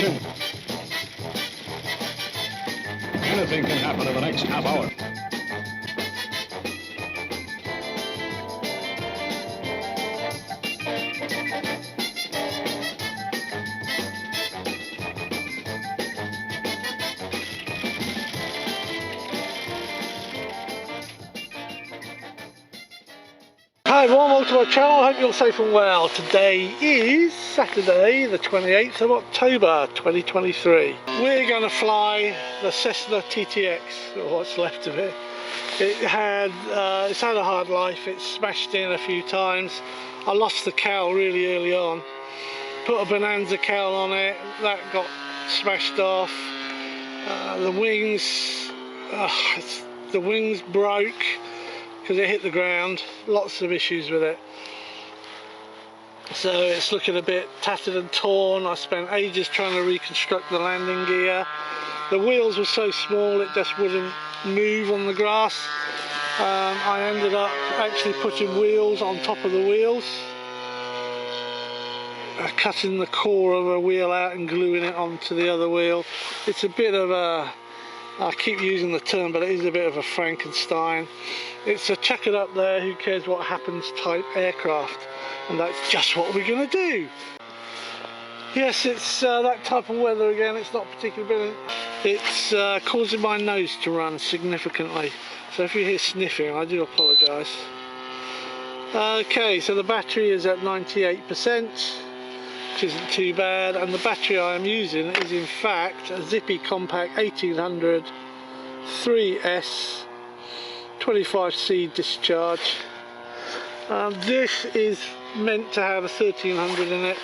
action. Anything can happen in the next half hour. Hi everyone, welcome to my channel. I hope you're all safe and well. Today is Saturday the 28th of October 2023. We're going to fly the Cessna TTX, or what's left of it. It's had a hard life. It's smashed in a few times. I lost the cowl really early on. Put a Bonanza cowl on it, that got smashed off. The wings broke because it hit the ground. Lots of issues with it, so it's looking a bit tattered and torn. I spent ages trying to reconstruct the landing gear. The wheels were so small it just wouldn't move on the grass. I ended up actually putting wheels on top of the wheels, cutting the core of a wheel out and gluing it onto the other wheel. It's a bit of a, I keep using the term, but it is a bit of a Frankenstein. It's a chuck it up there, who cares what happens type aircraft, and that's just what we're going to do. Yes, it's that type of weather again. It's not particularly brilliant. It's causing my nose to run significantly, so if you hear sniffing, I do apologise. Okay, so the battery is at 98%, which isn't too bad, and the battery I am using is in fact a Zippy Compact 1800 3S 25C discharge. This is meant to have a 1300 in it.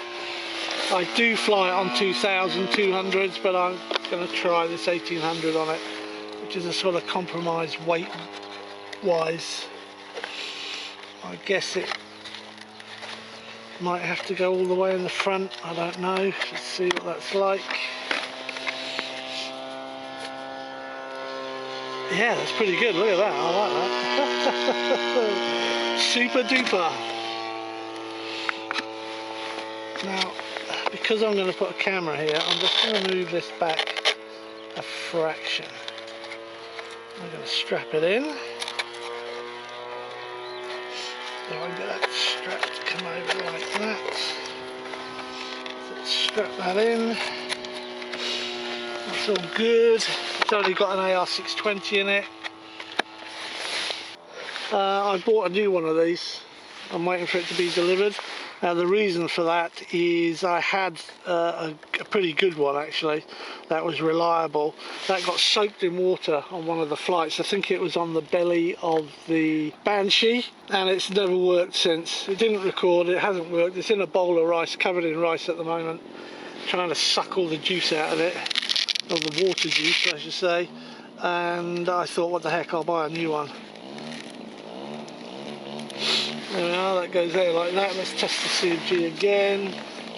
I do fly it on 2200s, but I'm going to try this 1800 on it, which is a sort of compromise weight wise. I guess it might have to go all the way in the front, I don't know. Let's see what that's like. Yeah, that's pretty good, look at that, I like that. Super duper. Now, because I'm going to put a camera here, I'm just going to move this back a fraction. I'm going to strap it in. So I get that strap to come over like that. Let's strap that in. That's all good. It's only got an AR620 in it. I bought a new one of these. I'm waiting for it to be delivered. Now the reason for that is I had a pretty good one actually that was reliable. That got soaked in water on one of the flights. I think it was on the belly of the Banshee, and it's never worked since. It didn't record, it hasn't worked. It's in a bowl of rice, covered in rice at the moment, trying to suck all the juice out of it, or the water juice I should say, and I thought, what the heck, I'll buy a new one. There we are, that goes there like that. Let's test the CFG again,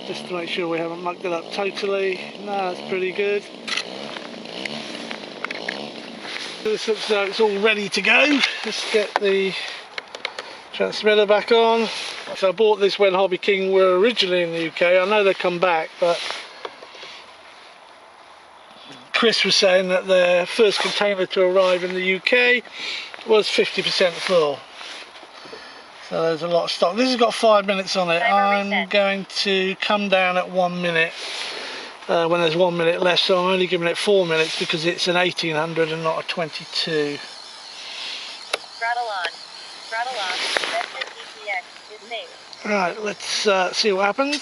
just to make sure we haven't mucked it up totally. No, that's pretty good. This looks like it's all ready to go. Let's get the transmitter back on. So I bought this when Hobby King were originally in the UK. I know they come back, but Chris was saying that their first container to arrive in the UK was 50% full. So there's a lot of stock. This has got 5 minutes on it. I'm going to come down at 1 minute when there's 1 minute left, so I'm only giving it 4 minutes because it's an 1800 and not a 22. Throttle on. Throttle on. Cessna TTX is safe. Right, let's see what happens.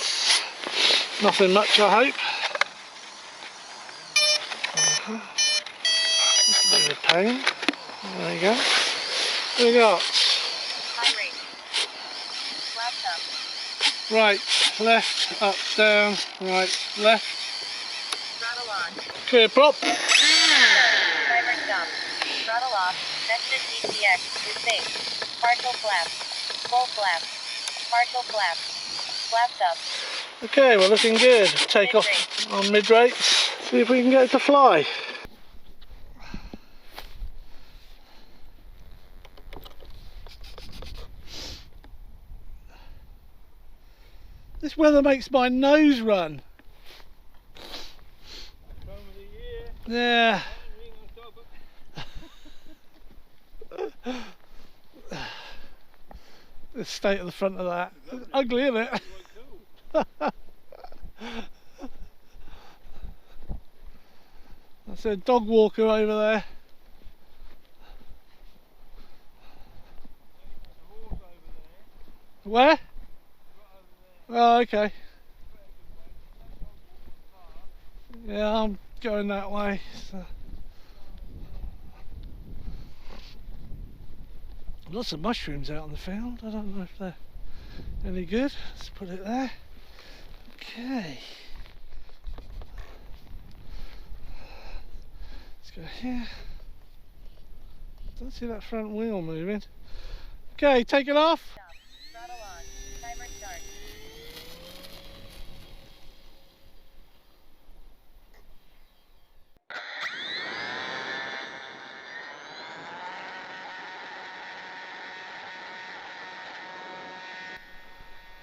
Nothing much, I hope. Just a bit of a pain. There you go. What do we got? High rate. Flaps up. Right, left, up, down, right, left. Throttle on. Clear prop. Timer stop. Throttle off. Cessna TTX is safe. Partial flaps. Full flaps. Partial flaps. Flaps up. Okay, we're looking good. Take off on mid rates. See if we can get it to fly. This weather makes my nose run. Yeah. The state of the front of that. It's ugly, isn't it? That's a dog walker over there. Where? Oh, okay. Yeah, I'm going that way. So. Lots of mushrooms out in the field. I don't know if they're any good. Let's put it there. Okay. Let's go here. Don't see that front wheel moving. Okay, take it off. Stop. Throttle on. Timer start.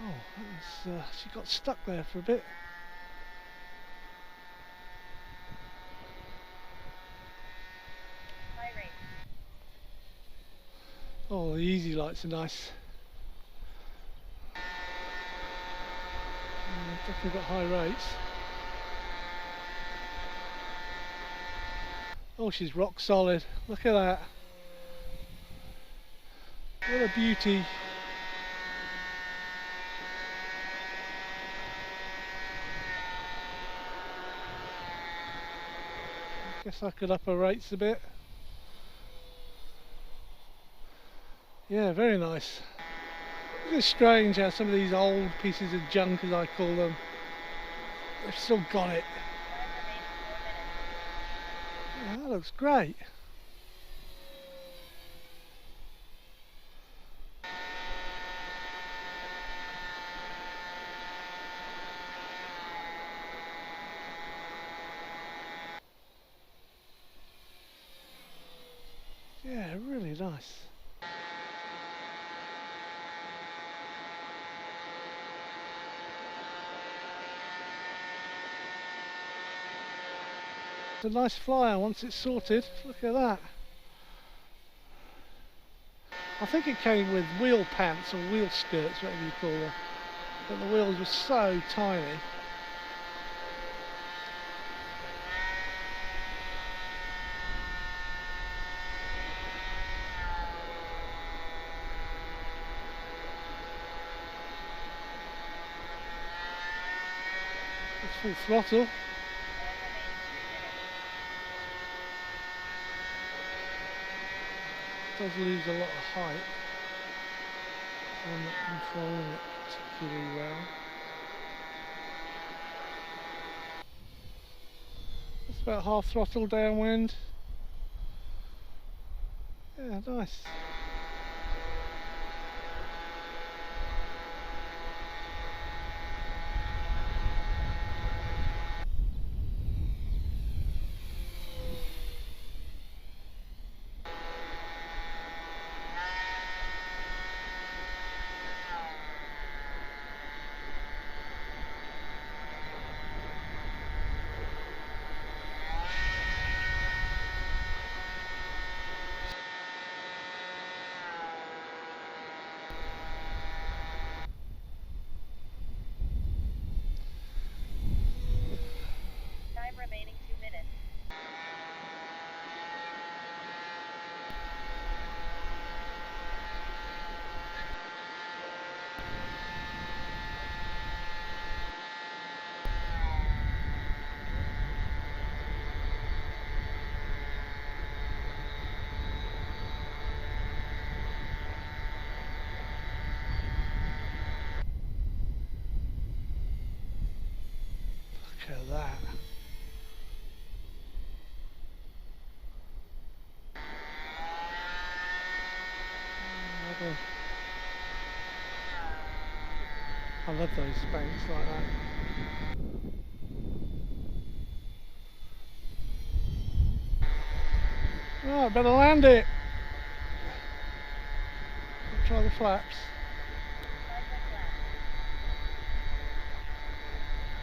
Oh, that was, she got stuck there for a bit. High rate. Oh, the easy lights are nice. Definitely got high rates. Oh, she's rock solid. Look at that. What a beauty. Guess I could up her rates a bit. Yeah, very nice. It's strange how some of these old pieces of junk, as I call them, they've still got it. Time remaining 4 minutes. Yeah, that looks great. Yeah, really nice. It's a nice flyer once it's sorted. Look at that. I think it came with wheel pants or wheel skirts, whatever you call them. But the wheels were so tiny. It's full throttle. Time remaining 3 minutes. Does lose a lot of height. I'm not controlling it particularly well. That's about half throttle downwind. Yeah, nice. Time remaining 2 minutes. Look at that. I love those banks like that. Right, better land it. Try the flaps. 5 more flaps.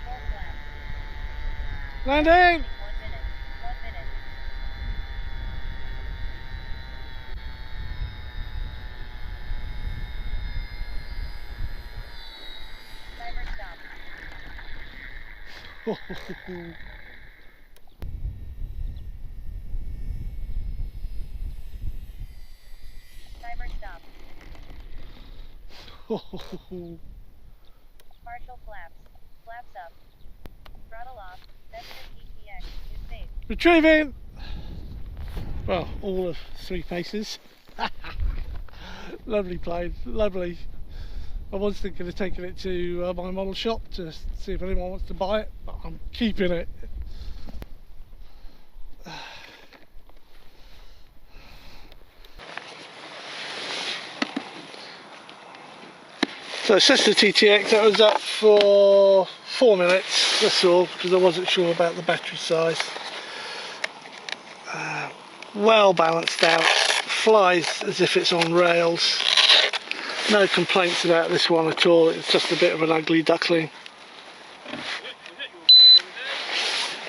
4 flaps. Landing! 1 minute. 1 minute. Timer stopped. Partial flaps. Flaps up. Throttle off. Cessna TTX is safe. Retrieving! Well, all of 3 paces. Lovely plane, lovely. I was thinking of taking it to my model shop to see if anyone wants to buy it, but I'm keeping it. So Cessna TTX, that was up for 4 minutes, that's all, because I wasn't sure about the battery size. Well balanced out, flies as if it's on rails. No complaints about this one at all, it's just a bit of an ugly duckling.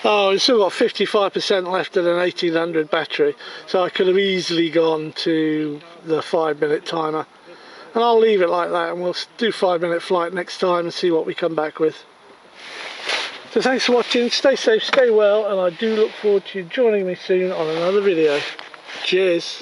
Oh, it's still got 55% left of an 1800 battery, so I could have easily gone to the 5-minute timer. And I'll leave it like that, and we'll do 5-minute flight next time and see what we come back with. So thanks for watching, stay safe, stay well, and I do look forward to you joining me soon on another video. Cheers!